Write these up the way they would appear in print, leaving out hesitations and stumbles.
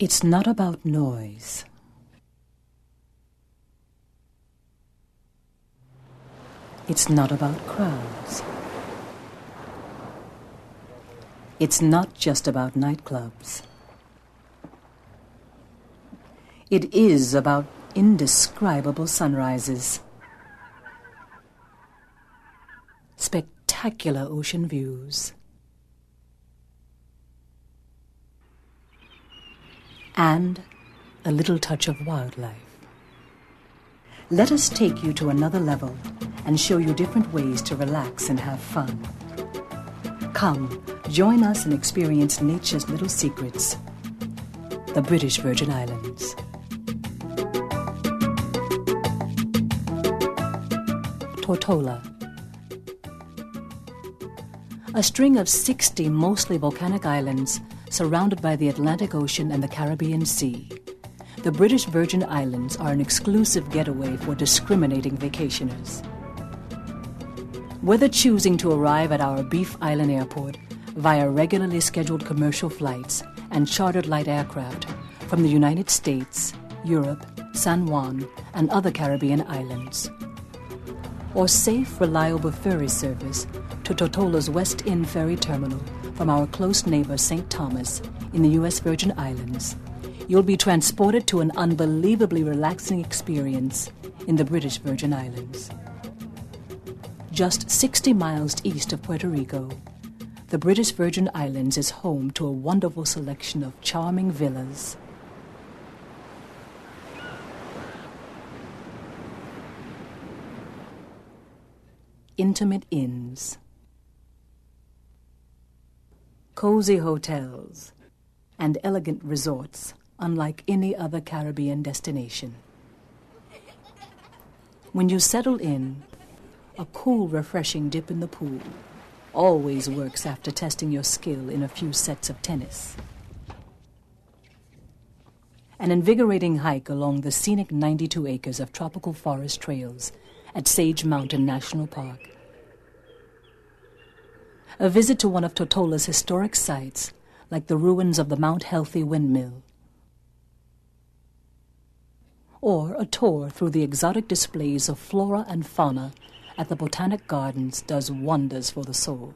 It's not about noise. It's not about crowds. It's not just about nightclubs. It is about indescribable sunrises, spectacular ocean views, and a little touch of wildlife. Let us take you to another level and show you different ways to relax and have fun. Come, join us and experience nature's little secrets. The British Virgin Islands. Tortola. A string of 60 mostly volcanic islands surrounded by the Atlantic Ocean and the Caribbean Sea. The British Virgin Islands are an exclusive getaway for discriminating vacationers. Whether choosing to arrive at our Beef Island Airport via regularly scheduled commercial flights and chartered light aircraft from the United States, Europe, San Juan, and other Caribbean islands, or safe, reliable ferry service to Tortola's West End Ferry Terminal from our close neighbor St. Thomas in the U.S. Virgin Islands, you'll be transported to an unbelievably relaxing experience in the British Virgin Islands. Just 60 miles east of Puerto Rico, the British Virgin Islands is home to a wonderful selection of charming villas, intimate inns, cozy hotels, and elegant resorts unlike any other Caribbean destination. When you settle in, a cool, refreshing dip in the pool always works after testing your skill in a few sets of tennis. An invigorating hike along the scenic 92 acres of tropical forest trails at Sage Mountain National Park. A visit to one of Tortola's historic sites, like the ruins of the Mount Healthy windmill. Or a tour through the exotic displays of flora and fauna at the Botanic Gardens does wonders for the soul.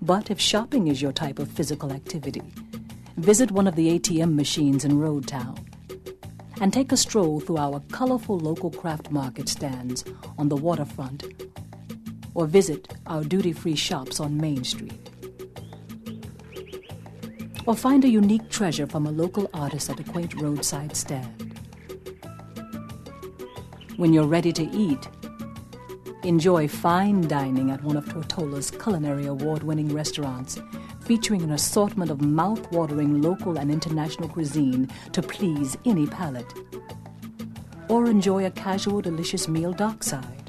But if shopping is your type of physical activity, visit one of the ATM machines in Road Town and take a stroll through our colorful local craft market stands on the waterfront, or visit our duty-free shops on Main Street. Or find a unique treasure from a local artist at a quaint roadside stand. When you're ready to eat, enjoy fine dining at one of Tortola's culinary award-winning restaurants, featuring an assortment of mouth-watering local and international cuisine to please any palate. Or enjoy a casual, delicious meal dockside.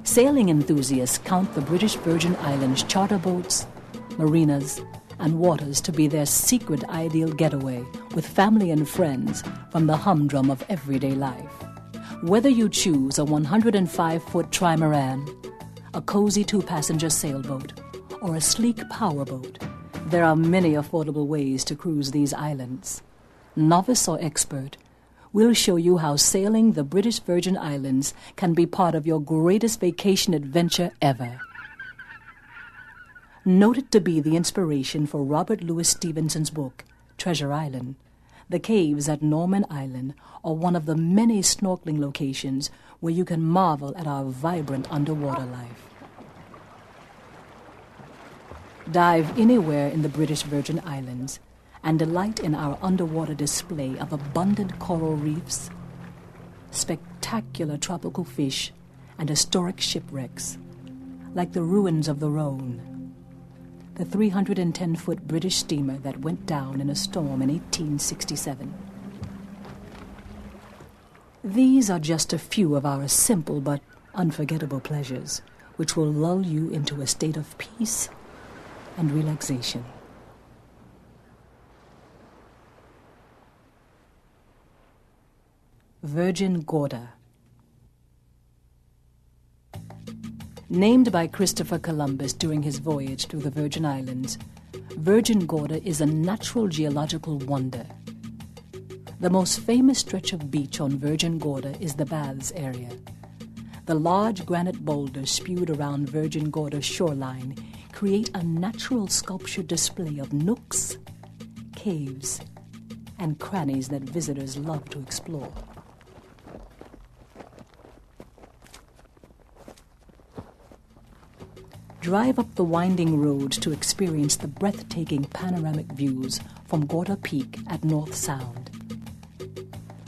Sailing enthusiasts count the British Virgin Islands charter boats, marinas, and waters to be their secret ideal getaway with family and friends from the humdrum of everyday life. Whether you choose a 105-foot trimaran, a cozy 2-passenger sailboat, or a sleek powerboat, there are many affordable ways to cruise these islands. Novice or expert, we'll show you how sailing the British Virgin Islands can be part of your greatest vacation adventure ever. Noted to be the inspiration for Robert Louis Stevenson's book, Treasure Island, the caves at Norman Island are one of the many snorkeling locations where you can marvel at our vibrant underwater life. Dive anywhere in the British Virgin Islands and delight in our underwater display of abundant coral reefs, spectacular tropical fish, and historic shipwrecks, like the ruins of the Rhone, the 310-foot British steamer that went down in a storm in 1867. These are just a few of our simple but unforgettable pleasures, which will lull you into a state of peace and relaxation. Virgin Gorda. Named by Christopher Columbus during his voyage through the Virgin Islands, Virgin Gorda is a natural geological wonder. The most famous stretch of beach on Virgin Gorda is the Baths area. The large granite boulders spewed around Virgin Gorda's shoreline create a natural sculpture display of nooks, caves, and crannies that visitors love to explore. Drive up the winding road to experience the breathtaking panoramic views from Gorda Peak at North Sound,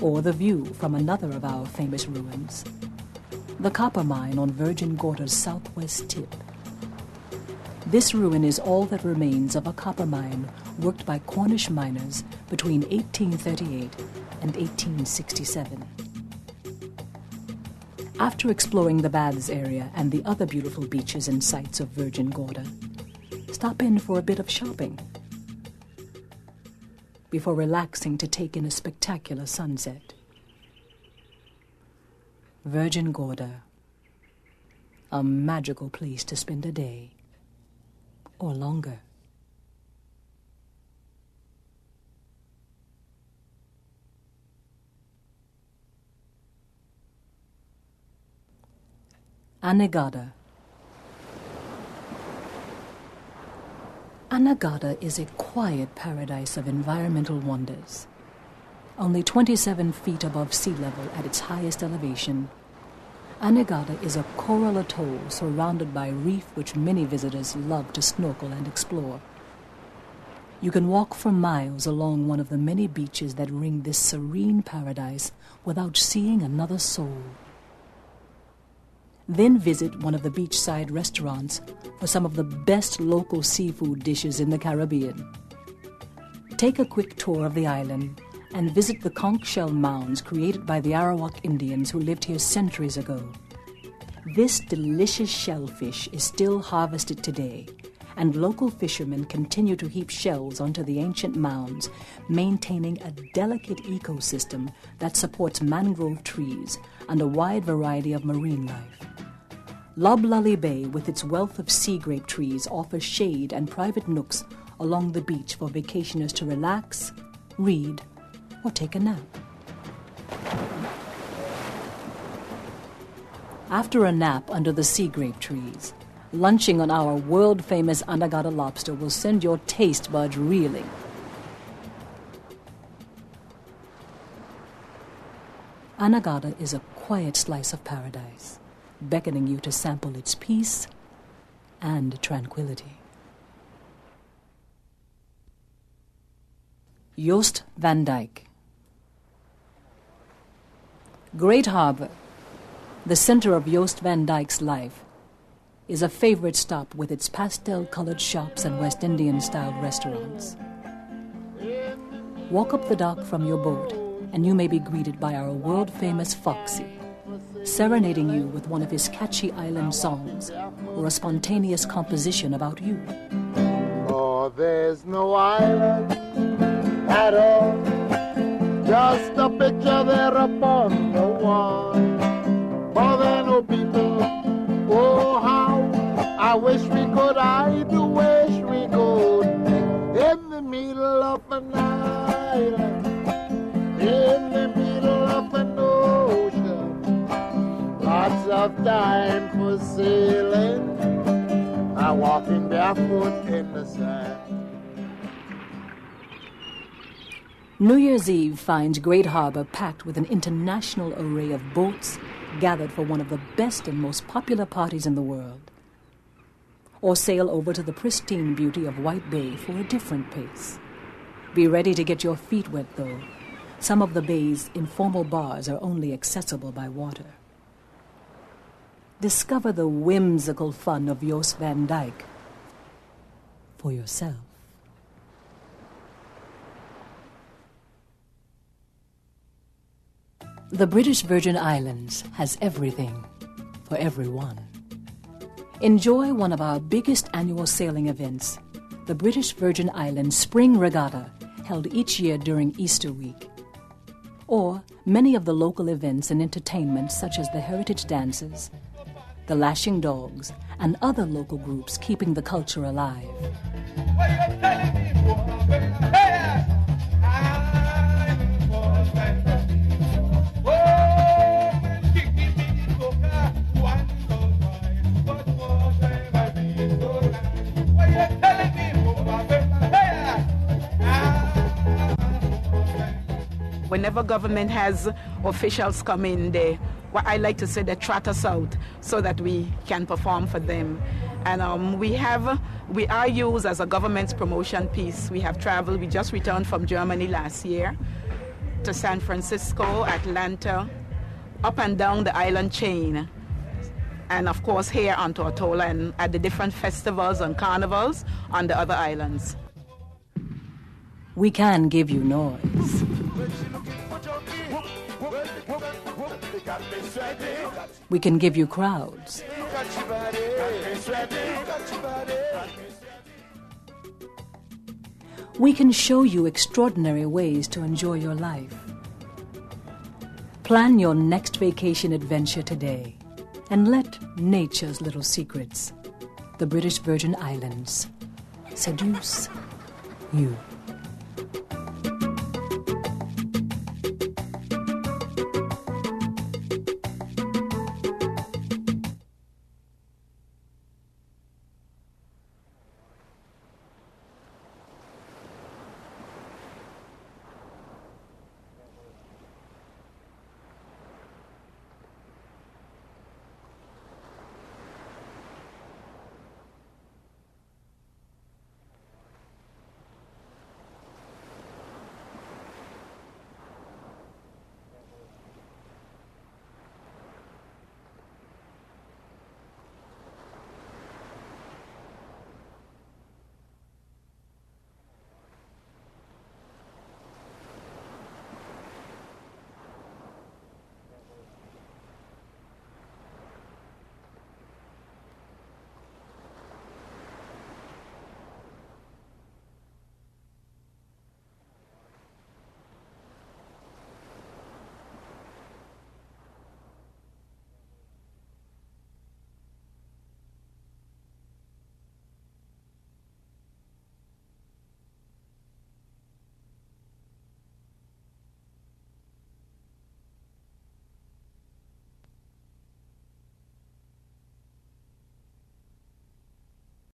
or the view from another of our famous ruins, the copper mine on Virgin Gorda's southwest tip. This ruin is all that remains of a copper mine worked by Cornish miners between 1838 and 1867. After exploring the Baths area and the other beautiful beaches and sights of Virgin Gorda, stop in for a bit of shopping before relaxing to take in a spectacular sunset. Virgin Gorda, a magical place to spend a day or longer. Anegada. Anegada is a quiet paradise of environmental wonders. Only 27 feet above sea level at its highest elevation, Anegada is a coral atoll surrounded by reef which many visitors love to snorkel and explore. You can walk for miles along one of the many beaches that ring this serene paradise without seeing another soul. Then visit one of the beachside restaurants for some of the best local seafood dishes in the Caribbean. Take a quick tour of the island and visit the conch shell mounds created by the Arawak Indians who lived here centuries ago. This delicious shellfish is still harvested today, and local fishermen continue to heap shells onto the ancient mounds, maintaining a delicate ecosystem that supports mangrove trees and a wide variety of marine life. Loblolly Bay, with its wealth of sea grape trees, offers shade and private nooks along the beach for vacationers to relax, read, or take a nap. After a nap under the sea grape trees, lunching on our world-famous Anegada lobster will send your taste buds reeling. Anegada is a quiet slice of paradise, beckoning you to sample its peace and tranquility. Joost van Dyke. Great Harbor, the center of Joost van Dyke's life, is a favorite stop with its pastel-colored shops and West Indian-styled restaurants. Walk up the dock from your boat and you may be greeted by our world-famous Foxy, serenading you with one of his catchy island songs or a spontaneous composition about you. Oh, there's no island at all, just a picture there upon the wall. For there no people, oh how I wish we could, I do wish we could, in the middle of an island, in the middle of an ocean, lots of time for sailing, I'm walking barefoot in the sand. New Year's Eve finds Great Harbor packed with an international array of boats gathered for one of the best and most popular parties in the world. Or sail over to the pristine beauty of White Bay for a different pace. Be ready to get your feet wet, though. Some of the bay's informal bars are only accessible by water. Discover the whimsical fun of Joost van Dyke for yourself. The British Virgin Islands has everything for everyone. Enjoy one of our biggest annual sailing events, the British Virgin Islands Spring Regatta, held each year during Easter week. Or many of the local events and entertainment such as the Heritage Dances, the Lashing Dogs, and other local groups keeping the culture alive. Whenever government has officials come in, what I like to say, they trot us out so that we can perform for them. And we are used as a government's promotion piece. We have traveled. We just returned from Germany last year to San Francisco, Atlanta, up and down the island chain. And of course here on Tortola and at the different festivals and carnivals on the other islands. We can give you noise. We can give you crowds. We can show you extraordinary ways to enjoy your life. Plan your next vacation adventure today and let nature's little secrets, the British Virgin Islands, seduce you.